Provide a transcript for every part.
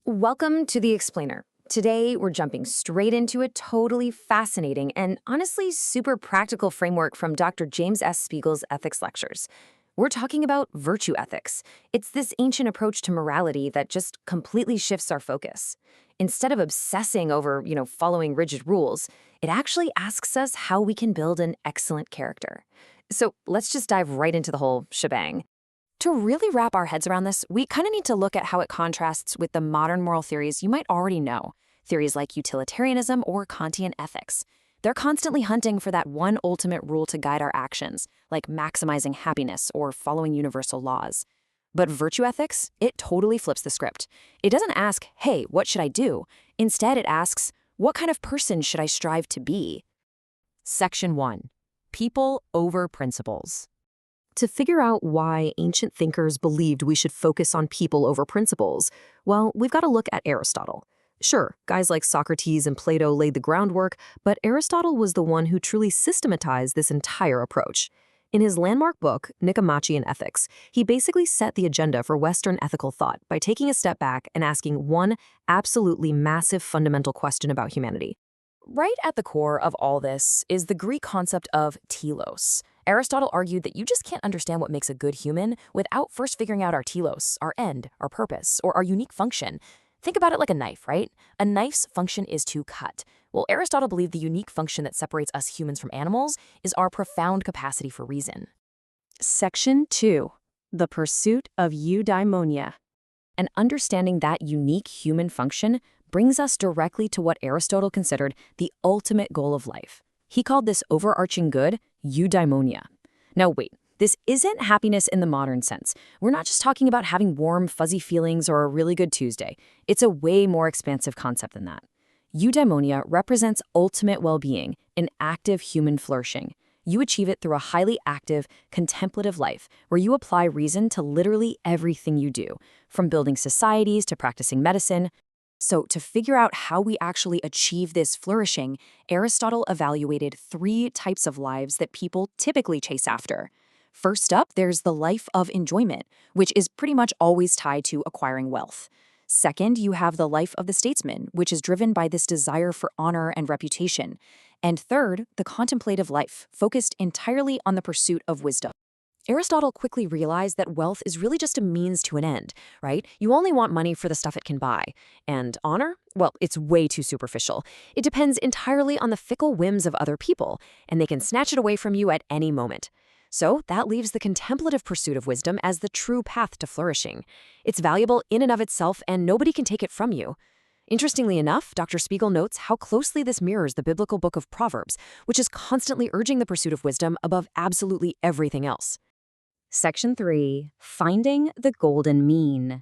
Welcome to The Explainer. Today, we're jumping straight into a totally fascinating and honestly super practical framework from Dr. James S. Spiegel's ethics lectures. We're talking about virtue ethics. It's this ancient approach to morality that just completely shifts our focus. Instead of obsessing over, following rigid rules, it actually asks us how we can build an excellent character. So let's just dive right into the whole shebang. To really wrap our heads around this, we kind of need to look at how it contrasts with the modern moral theories you might already know, theories like utilitarianism or Kantian ethics. They're constantly hunting for that one ultimate rule to guide our actions, like maximizing happiness or following universal laws. But virtue ethics, it totally flips the script. It doesn't ask, hey, what should I do? Instead, it asks, what kind of person should I strive to be? Section 1. People over principles. To figure out why ancient thinkers believed we should focus on people over principles, well, we've got to look at Aristotle. Sure, guys like Socrates and Plato laid the groundwork, but Aristotle was the one who truly systematized this entire approach. In his landmark book, Nicomachean Ethics, he basically set the agenda for Western ethical thought by taking a step back and asking one absolutely massive fundamental question about humanity. Right at the core of all this is the Greek concept of telos. Aristotle argued that you just can't understand what makes a good human without first figuring out our telos, our end, our purpose, or our unique function. Think about it like a knife, right? A knife's function is to cut. Well, Aristotle believed the unique function that separates us humans from animals is our profound capacity for reason. Section 2. The pursuit of eudaimonia. And understanding that unique human function brings us directly to what Aristotle considered the ultimate goal of life. He called this overarching good eudaimonia. Now wait, this isn't happiness in the modern sense. We're not just talking about having warm, fuzzy feelings or a really good Tuesday. It's a way more expansive concept than that. Eudaimonia represents ultimate well-being, an active human flourishing. You achieve it through a highly active, contemplative life where you apply reason to literally everything you do, from building societies to practicing medicine. So to figure out how we actually achieve this flourishing, Aristotle evaluated 3 types of lives that people typically chase after. First up, there's the life of enjoyment, which is pretty much always tied to acquiring wealth. Second, you have the life of the statesman, which is driven by this desire for honor and reputation. And third, the contemplative life, focused entirely on the pursuit of wisdom. Aristotle quickly realized that wealth is really just a means to an end, right? You only want money for the stuff it can buy. And honor? Well, it's way too superficial. It depends entirely on the fickle whims of other people, and they can snatch it away from you at any moment. So that leaves the contemplative pursuit of wisdom as the true path to flourishing. It's valuable in and of itself, and nobody can take it from you. Interestingly enough, Dr. Spiegel notes how closely this mirrors the biblical book of Proverbs, which is constantly urging the pursuit of wisdom above absolutely everything else. Section 3. Finding the golden mean.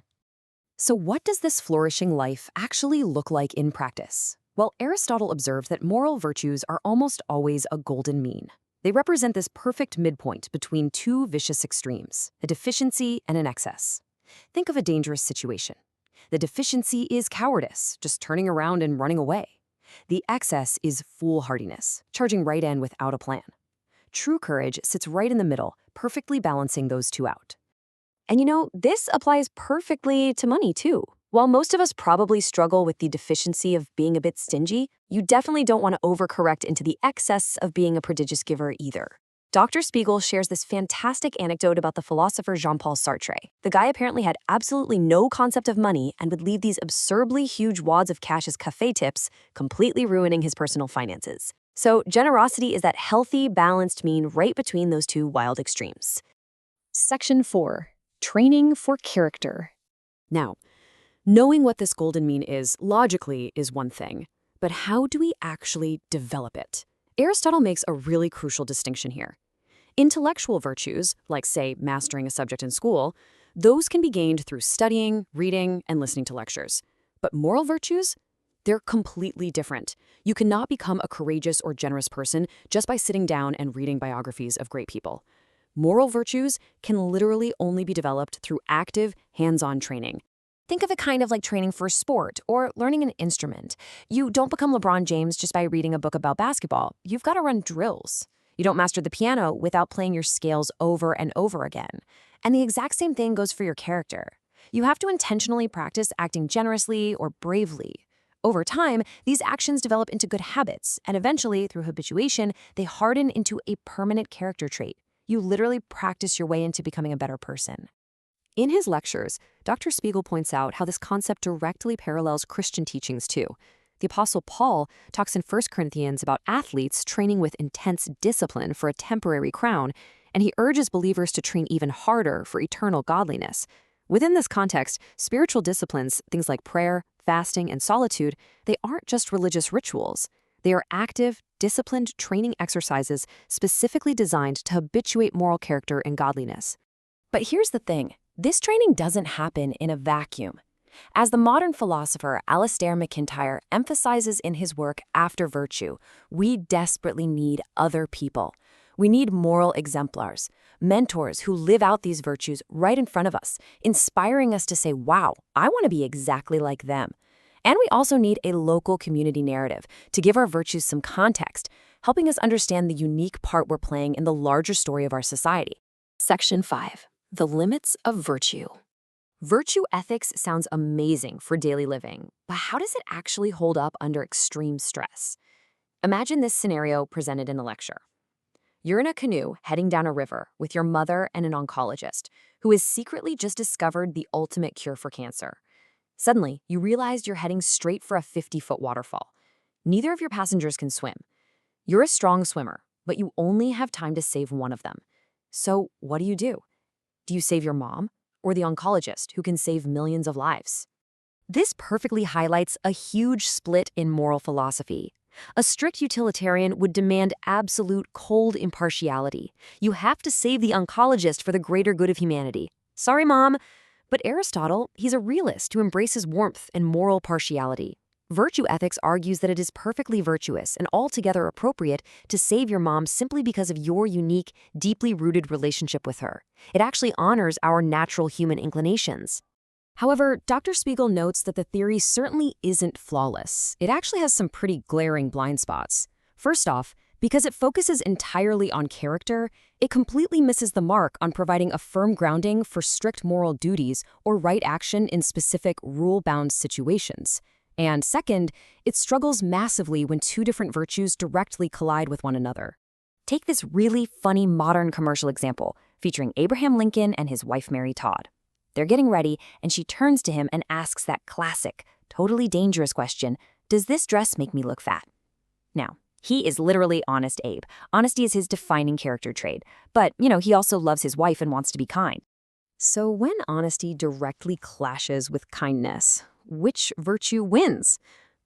So what does this flourishing life actually look like in practice? Well, Aristotle observed that moral virtues are almost always a golden mean. They represent this perfect midpoint between 2 vicious extremes, a deficiency and an excess. Think of a dangerous situation. The deficiency is cowardice, just turning around and running away. The excess is foolhardiness, charging right in without a plan. True courage sits right in the middle, perfectly balancing those 2 out. And this applies perfectly to money too. While most of us probably struggle with the deficiency of being a bit stingy, you definitely don't want to overcorrect into the excess of being a prodigious giver either. Dr. Spiegel shares this fantastic anecdote about the philosopher Jean-Paul Sartre. The guy apparently had absolutely no concept of money and would leave these absurdly huge wads of cash as café tips, completely ruining his personal finances. So generosity is that healthy, balanced mean right between those 2 wild extremes. Section 4. Training for character. Now, knowing what this golden mean is, logically, is one thing. But how do we actually develop it? Aristotle makes a really crucial distinction here. Intellectual virtues, like, say, mastering a subject in school, those can be gained through studying, reading, and listening to lectures. But moral virtues? They're completely different. You cannot become a courageous or generous person just by sitting down and reading biographies of great people. Moral virtues can literally only be developed through active, hands-on training. Think of it kind of like training for a sport or learning an instrument. You don't become LeBron James just by reading a book about basketball. You've got to run drills. You don't master the piano without playing your scales over and over again. And the exact same thing goes for your character. You have to intentionally practice acting generously or bravely. Over time, these actions develop into good habits, and eventually, through habituation, they harden into a permanent character trait. You literally practice your way into becoming a better person. In his lectures, Dr. Spiegel points out how this concept directly parallels Christian teachings too. The Apostle Paul talks in 1 Corinthians about athletes training with intense discipline for a temporary crown, and he urges believers to train even harder for eternal godliness. Within this context, spiritual disciplines, things like prayer, fasting, and solitude, they aren't just religious rituals. They are active, disciplined training exercises specifically designed to habituate moral character and godliness. But here's the thing. This training doesn't happen in a vacuum. As the modern philosopher Alistair MacIntyre emphasizes in his work After Virtue, we desperately need other people. We need moral exemplars, mentors who live out these virtues right in front of us, inspiring us to say, wow, I want to be exactly like them. And we also need a local community narrative to give our virtues some context, helping us understand the unique part we're playing in the larger story of our society. Section 5. The limits of virtue. Virtue ethics sounds amazing for daily living, but how does it actually hold up under extreme stress? Imagine this scenario presented in a lecture. You're in a canoe heading down a river with your mother and an oncologist who has secretly just discovered the ultimate cure for cancer. Suddenly, you realize you're heading straight for a 50-foot waterfall. Neither of your passengers can swim. You're a strong swimmer, but you only have time to save one of them. So what do? Do you save your mom or the oncologist who can save millions of lives? This perfectly highlights a huge split in moral philosophy. A strict utilitarian would demand absolute cold impartiality. You have to save the oncologist for the greater good of humanity. Sorry, Mom. But Aristotle, he's a realist who embraces warmth and moral partiality. Virtue ethics argues that it is perfectly virtuous and altogether appropriate to save your mom simply because of your unique, deeply rooted relationship with her. It actually honors our natural human inclinations. However, Dr. Spiegel notes that the theory certainly isn't flawless. It actually has some pretty glaring blind spots. First off, because it focuses entirely on character, it completely misses the mark on providing a firm grounding for strict moral duties or right action in specific rule-bound situations. And second, it struggles massively when two different virtues directly collide with one another. Take this really funny modern commercial example featuring Abraham Lincoln and his wife Mary Todd. They're getting ready, and she turns to him and asks that classic, totally dangerous question, does this dress make me look fat? Now, he is literally Honest Abe. Honesty is his defining character trait. But, he also loves his wife and wants to be kind. So when honesty directly clashes with kindness, which virtue wins?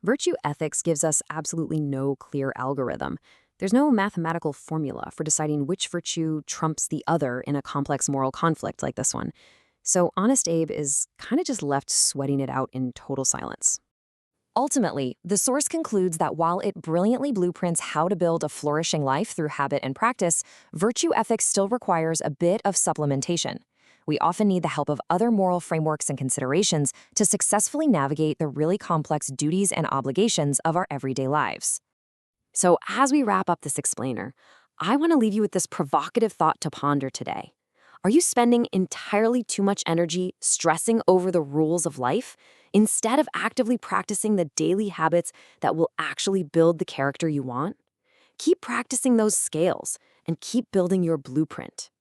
Virtue ethics gives us absolutely no clear algorithm. There's no mathematical formula for deciding which virtue trumps the other in a complex moral conflict like this one. So Honest Abe is kind of just left sweating it out in total silence. Ultimately, the source concludes that while it brilliantly blueprints how to build a flourishing life through habit and practice, virtue ethics still requires a bit of supplementation. We often need the help of other moral frameworks and considerations to successfully navigate the really complex duties and obligations of our everyday lives. So as we wrap up this explainer, I want to leave you with this provocative thought to ponder today. Are you spending entirely too much energy stressing over the rules of life instead of actively practicing the daily habits that will actually build the character you want? Keep practicing those scales and keep building your blueprint.